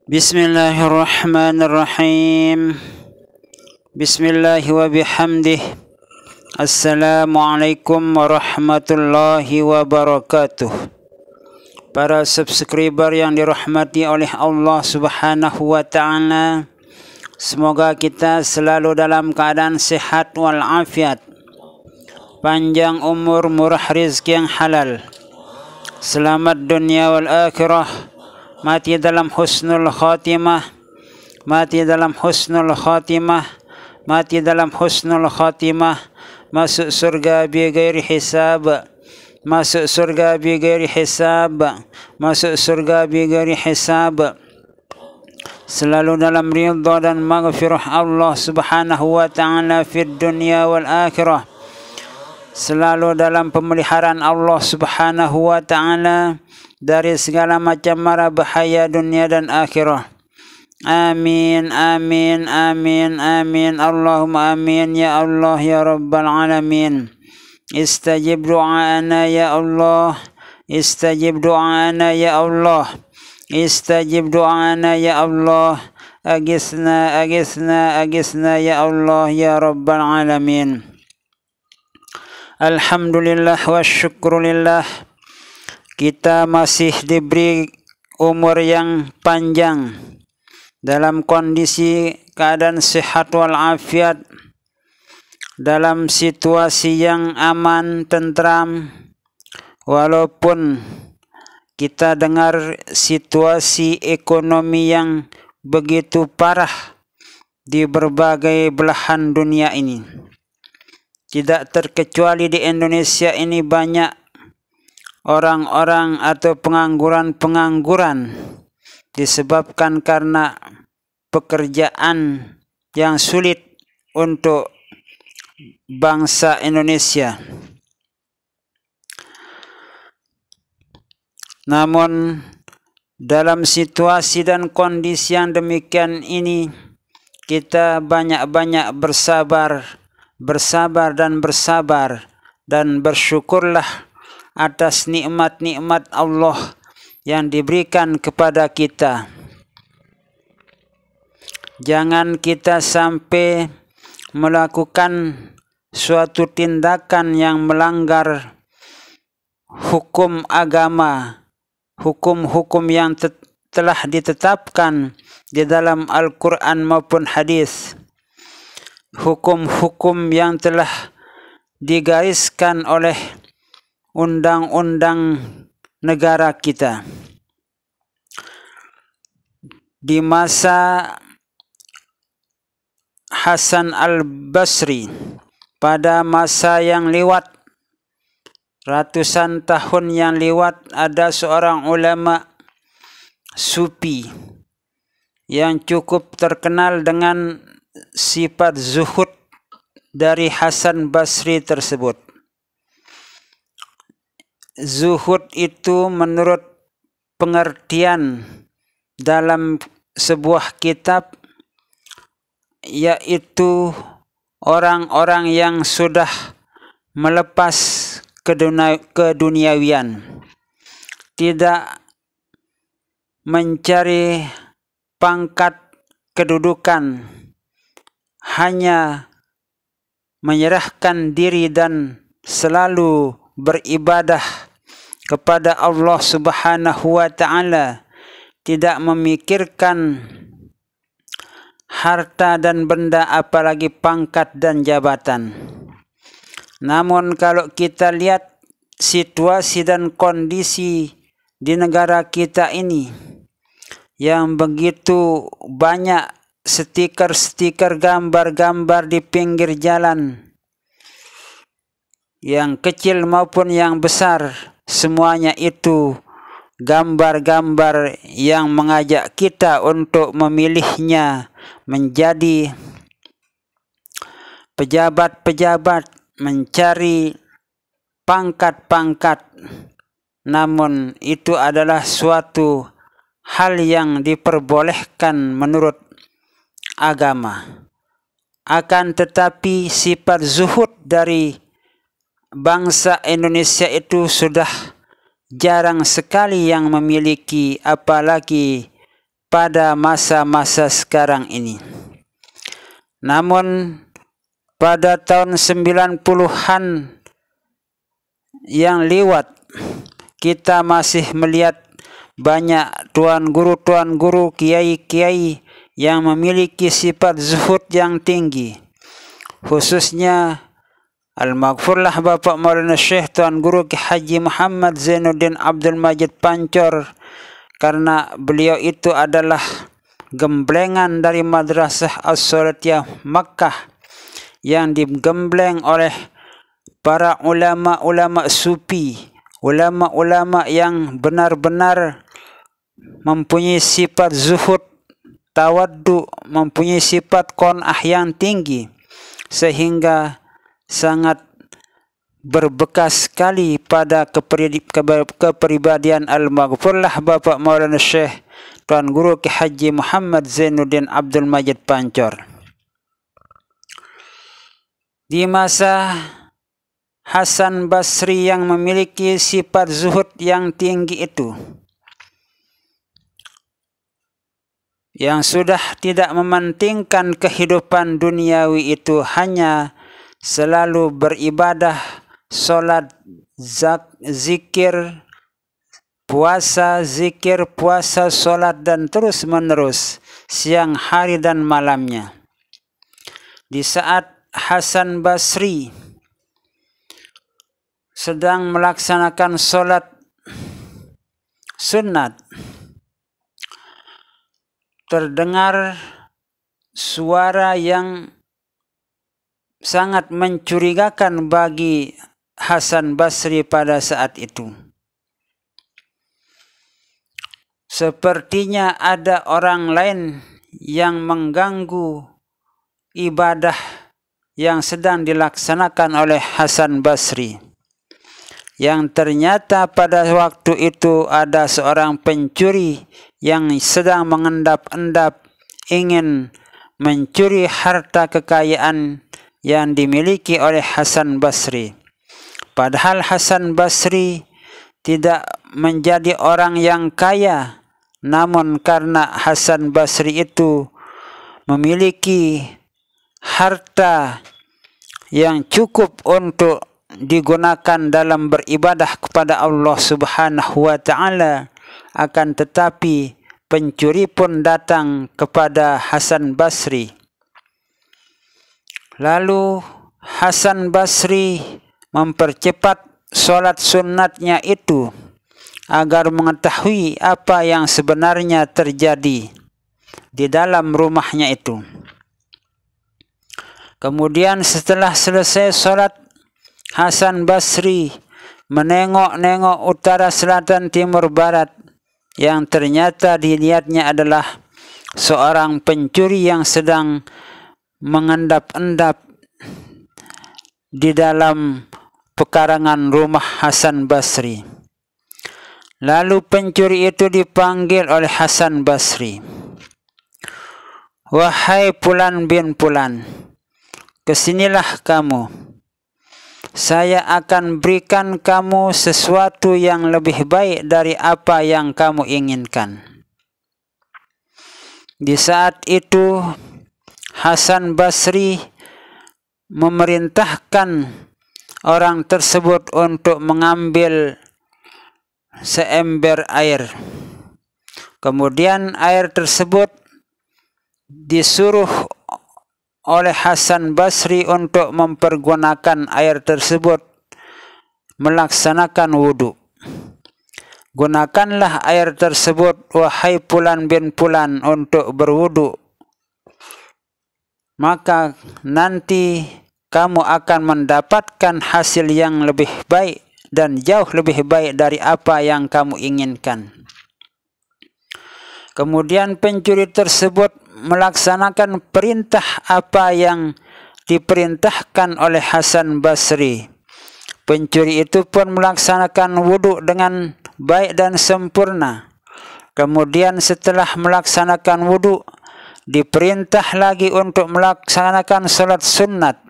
Bismillahirrahmanirrahim. Bismillah wa bihamdih. Assalamualaikum warahmatullahi wabarakatuh. Para subscriber yang dirahmati oleh Allah Subhanahu wa ta'ala, semoga kita selalu dalam keadaan sehat walafiat, panjang umur, murah rizki yang halal, selamat dunia wal akhirah, mati dalam husnul khatimah, mati dalam husnul khatimah, mati dalam husnul khatimah, masuk surga bi ghairi hisab, masuk surga bi ghairi hisab, masuk surga bi ghairi hisab, selalu dalam ridha dan maghfirah Allah Subhanahu wa ta'ala fid dunya wal akhirah, selalu dalam pemeliharaan Allah Subhanahu wa ta'ala dari segala macam mara bahaya dunia dan akhirah. Amin, amin, amin, amin. Allahumma amin ya Allah ya Rabbal alamin. Istajib du'ana ya Allah, istajib du'ana ya Allah, istajib du'ana ya Allah. Agisna, agisna, agisna ya Allah ya Rabbal alamin. Alhamdulillah wa syukrulillah, kita masih diberi umur yang panjang dalam kondisi keadaan sehat walafiat, dalam situasi yang aman, tentram, walaupun kita dengar situasi ekonomi yang begitu parah di berbagai belahan dunia ini. Tidak terkecuali di Indonesia ini banyak orang-orang atau pengangguran-pengangguran disebabkan karena pekerjaan yang sulit untuk bangsa Indonesia. Namun dalam situasi dan kondisi yang demikian ini, kita banyak-banyak bersabar dan bersyukurlah atas nikmat-nikmat Allah yang diberikan kepada kita. Jangan kita sampai melakukan suatu tindakan yang melanggar hukum agama, hukum-hukum yang telah ditetapkan di dalam Al-Quran maupun hadis, hukum-hukum yang telah digariskan oleh undang-undang negara kita. Di masa Hasan al-Basri, pada masa yang lewat, ratusan tahun yang lewat, ada seorang ulama sufi yang cukup terkenal dengan sifat zuhud dari Hasan Basri tersebut. Zuhud itu menurut pengertian dalam sebuah kitab, yaitu orang-orang yang sudah melepas keduniawian, tidak mencari pangkat kedudukan, hanya menyerahkan diri dan selalu beribadah kepada Allah Subhanahu wa ta'ala, tidak memikirkan harta dan benda, apalagi pangkat dan jabatan. Namun kalau kita lihat situasi dan kondisi di negara kita ini yang begitu banyak stiker-stiker, gambar-gambar di pinggir jalan, yang kecil maupun yang besar, semuanya itu gambar-gambar yang mengajak kita untuk memilihnya menjadi pejabat-pejabat, mencari pangkat-pangkat. Namun itu adalah suatu hal yang diperbolehkan menurut agama. Akan tetapi sifat zuhud dari bangsa Indonesia itu sudah jarang sekali yang memiliki, apalagi pada masa-masa sekarang ini. Namun pada tahun 90-an yang lewat, kita masih melihat banyak tuan guru, kiai-kiai yang memiliki sifat zuhud yang tinggi. Khususnya Al-Maghfurlah Bapak Maulana Syekh Tuan Guru Ki Haji Muhammad Zainuddin Abdul Majid Pancor, karena beliau itu adalah gemblengan dari Madrasah As-Salatiyah Makkah yang digembleng oleh para ulama-ulama sufi, ulama-ulama yang benar-benar mempunyai sifat zuhud, tawaddu, mempunyai sifat qanaah yang tinggi, sehingga sangat berbekas sekali pada kepribadian Al-Maghfurlah Bapak Maulana Syekh Tuan Guru Ki Haji Muhammad Zainuddin Abdul Majid Pancor. Di masa Hasan Basri yang memiliki sifat zuhud yang tinggi itu, yang sudah tidak mementingkan kehidupan duniawi itu, hanya selalu beribadah, solat, zikir, puasa, solat, dan terus menerus siang hari dan malamnya. Di saat Hasan Basri sedang melaksanakan solat sunat, terdengar suara yang sangat mencurigakan bagi Hasan Basri pada saat itu. Sepertinya ada orang lain yang mengganggu ibadah yang sedang dilaksanakan oleh Hasan Basri, yang ternyata pada waktu itu ada seorang pencuri yang sedang mengendap-endap ingin mencuri harta kekayaan yang dimiliki oleh Hasan Basri. Padahal Hasan Basri tidak menjadi orang yang kaya, namun karena Hasan Basri itu memiliki harta yang cukup untuk digunakan dalam beribadah kepada Allah Subhanahu wa Ta'ala, akan tetapi pencuri pun datang kepada Hasan Basri. Lalu Hasan Basri mempercepat solat sunatnya itu agar mengetahui apa yang sebenarnya terjadi di dalam rumahnya itu. Kemudian setelah selesai solat, Hasan Basri menengok-nengok utara, selatan, timur, barat, yang ternyata dilihatnya adalah seorang pencuri yang sedang mengendap-endap di dalam pekarangan rumah Hasan Basri. Lalu pencuri itu dipanggil oleh Hasan Basri. "Wahai Fulan bin Fulan, kesinilah kamu. Saya akan berikan kamu sesuatu yang lebih baik dari apa yang kamu inginkan." Di saat itu Hasan Basri memerintahkan orang tersebut untuk mengambil seember air. Kemudian air tersebut disuruh oleh Hasan Basri untuk mempergunakan air tersebut melaksanakan wudhu. "Gunakanlah air tersebut, wahai Fulan bin Fulan, untuk berwudhu. Maka nanti kamu akan mendapatkan hasil yang lebih baik dan jauh lebih baik dari apa yang kamu inginkan." Kemudian pencuri tersebut melaksanakan perintah apa yang diperintahkan oleh Hasan Basri. Pencuri itu pun melaksanakan wudhu dengan baik dan sempurna. Kemudian setelah melaksanakan wudhu, diperintah lagi untuk melaksanakan salat sunat.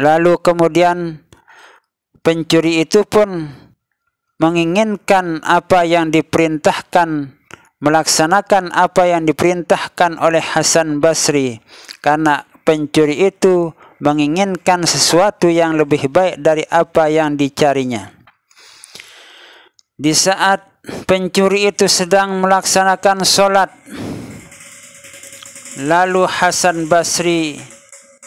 Lalu kemudian pencuri itu pun menginginkan apa yang diperintahkan melaksanakan apa yang diperintahkan oleh Hasan Basri, karena pencuri itu menginginkan sesuatu yang lebih baik dari apa yang dicarinya. Di saat pencuri itu sedang melaksanakan sholat, lalu Hasan Basri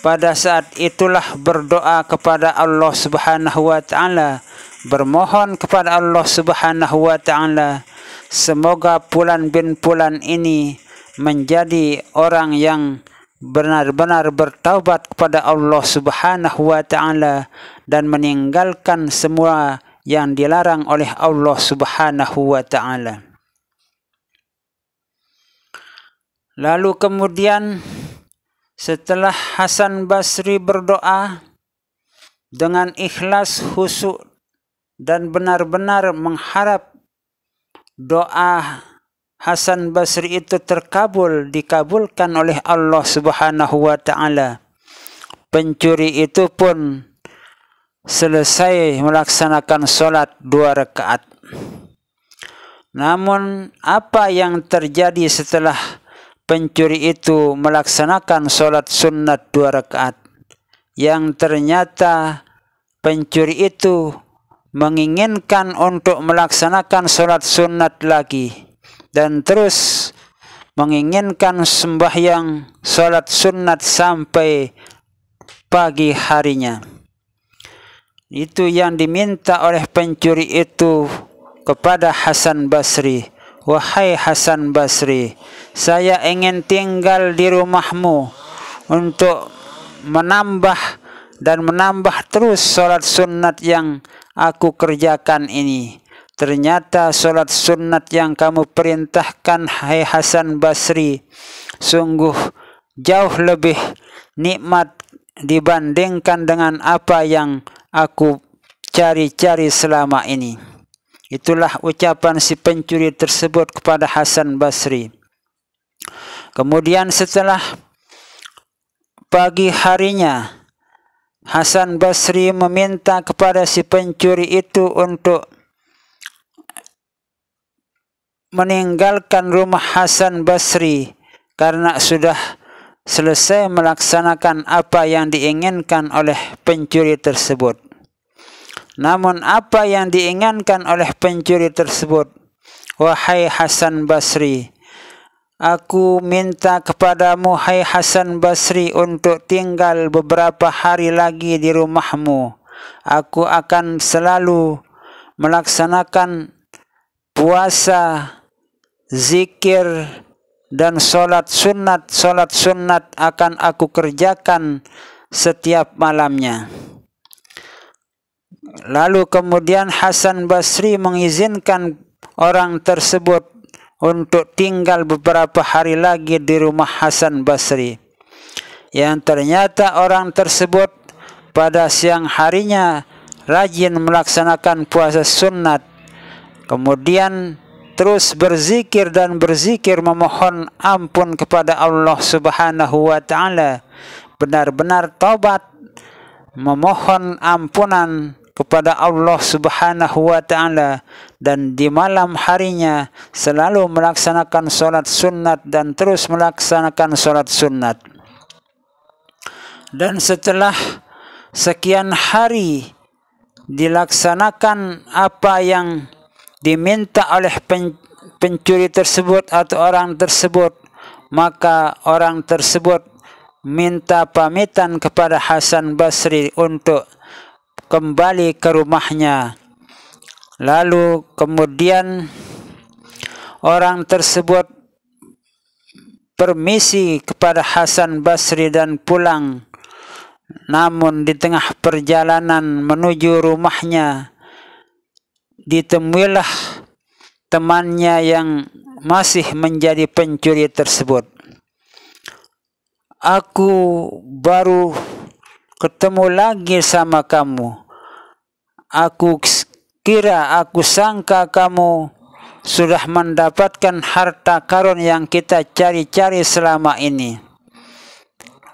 pada saat itulah berdoa kepada Allah Subhanahu wa Ta'ala, bermohon kepada Allah Subhanahu wa Ta'ala, semoga Fulan bin Fulan ini menjadi orang yang benar-benar bertaubat kepada Allah Subhanahu wa Ta'ala dan meninggalkan semua yang dilarang oleh Allah Subhanahu wa Ta'ala. Lalu kemudian setelah Hasan Basri berdoa dengan ikhlas, khusyuk dan benar-benar mengharap doa Hasan Basri itu dikabulkan oleh Allah Subhanahu wa Ta'ala, pencuri itu pun selesai melaksanakan sholat 2 rakaat. Namun apa yang terjadi setelah pencuri itu melaksanakan sholat sunat 2 rakaat? Yang ternyata pencuri itu menginginkan untuk melaksanakan sholat sunat lagi dan terus menginginkan sembahyang sholat sunat sampai pagi harinya. Itu yang diminta oleh pencuri itu kepada Hasan Basri. Wahai Hasan Basri, saya ingin tinggal di rumahmu untuk menambah terus sholat sunat yang aku kerjakan ini. Ternyata sholat sunat yang kamu perintahkan, hai Hasan Basri, sungguh jauh lebih nikmat dibandingkan dengan apa yang aku cari-cari selama ini. Itulah ucapan si pencuri tersebut kepada Hasan Basri. Kemudian setelah pagi harinya, Hasan Basri meminta kepada si pencuri itu untuk meninggalkan rumah Hasan Basri karena sudah selesai melaksanakan apa yang diinginkan oleh pencuri tersebut. Namun apa yang diinginkan oleh pencuri tersebut? Wahai Hasan Basri, aku minta kepadamu, hai Hasan Basri, untuk tinggal beberapa hari lagi di rumahmu. Aku akan selalu melaksanakan puasa, zikir, dan sholat sunat akan aku kerjakan setiap malamnya. Lalu kemudian Hasan Basri mengizinkan orang tersebut untuk tinggal beberapa hari lagi di rumah Hasan Basri. Yang ternyata orang tersebut pada siang harinya rajin melaksanakan puasa sunat, kemudian terus berzikir memohon ampun kepada Allah Subhanahu wa Ta'ala, benar-benar taubat, memohon ampunan kepada Allah Subhanahu wa Ta'ala, dan di malam harinya selalu melaksanakan sholat sunat dan terus melaksanakan sholat sunat. Dan setelah sekian hari dilaksanakan apa yang diminta oleh pencuri tersebut atau orang tersebut, maka orang tersebut minta pamitan kepada Hasan Basri untuk kembali ke rumahnya. Lalu kemudian orang tersebut permisi kepada Hasan Basri dan pulang. Namun di tengah perjalanan menuju rumahnya ditemuilah temannya yang masih menjadi pencuri tersebut. Aku baru ketemu lagi sama kamu. Aku sangka kamu sudah mendapatkan harta karun yang kita cari-cari selama ini.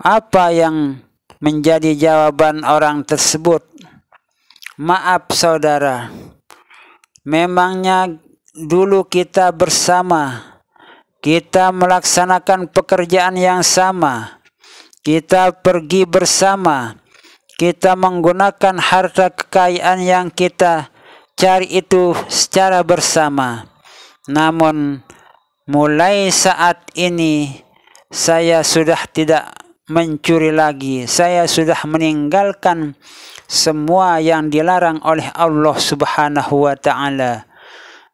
Apa yang menjadi jawaban orang tersebut? Maaf saudara, memangnya dulu kita bersama kita melaksanakan pekerjaan yang sama, kita pergi bersama, kita menggunakan harta kekayaan yang kita cari itu secara bersama. Namun mulai saat ini saya sudah tidak mencuri lagi. Saya sudah meninggalkan semua yang dilarang oleh Allah Subhanahu wa taala.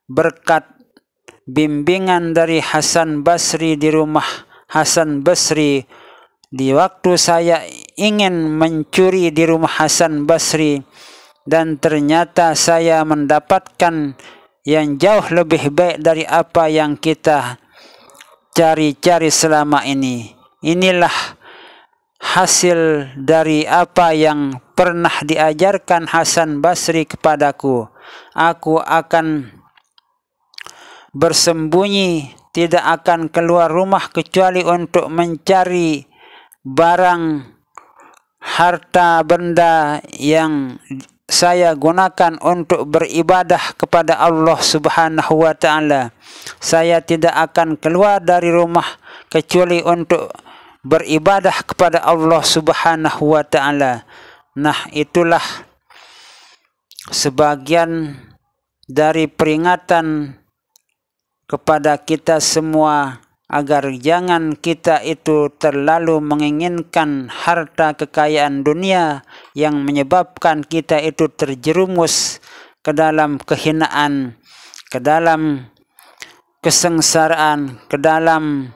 Berkat bimbingan dari Hasan Basri di rumah Hasan Basri, di waktu saya ingin mencuri di rumah Hasan Basri, dan ternyata saya mendapatkan yang jauh lebih baik dari apa yang kita cari-cari selama ini. Inilah hasil dari apa yang pernah diajarkan Hasan Basri kepadaku. Aku akan bersembunyi, tidak akan keluar rumah kecuali untuk mencari barang harta benda yang saya gunakan untuk beribadah kepada Allah Subhanahu wa taala. Saya tidak akan keluar dari rumah kecuali untuk beribadah kepada Allah Subhanahu wa taala. Nah, itulah sebagian dari peringatan kepada kita semua agar jangan kita itu terlalu menginginkan harta kekayaan dunia yang menyebabkan kita itu terjerumus ke dalam kehinaan, ke dalam kesengsaraan, ke dalam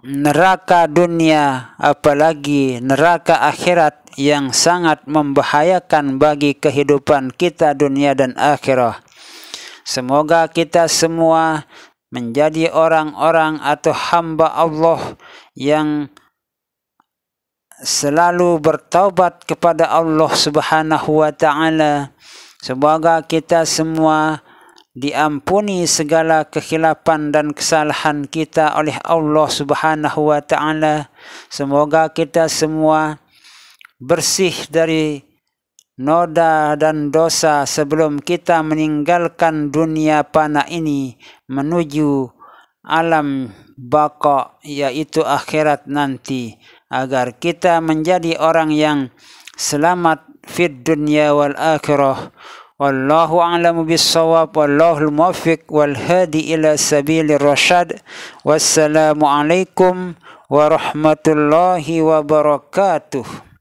neraka dunia, apalagi neraka akhirat yang sangat membahayakan bagi kehidupan kita dunia dan akhirat. Semoga kita semua menjadi orang-orang atau hamba Allah yang selalu bertaubat kepada Allah Subhanahu wa taala. Semoga kita semua diampuni segala kekhilafan dan kesalahan kita oleh Allah Subhanahu wa taala. Semoga kita semua bersih dari noda dan dosa sebelum kita meninggalkan dunia fana ini menuju alam baqa, yaitu akhirat nanti, agar kita menjadi orang yang selamat fid dunya wal akhirah. Wallahu a'lamu bis-shawab, wallahul muwaffiq wal hadi ila sabilir rasyad. Wassalamu alaikum warahmatullahi wabarakatuh.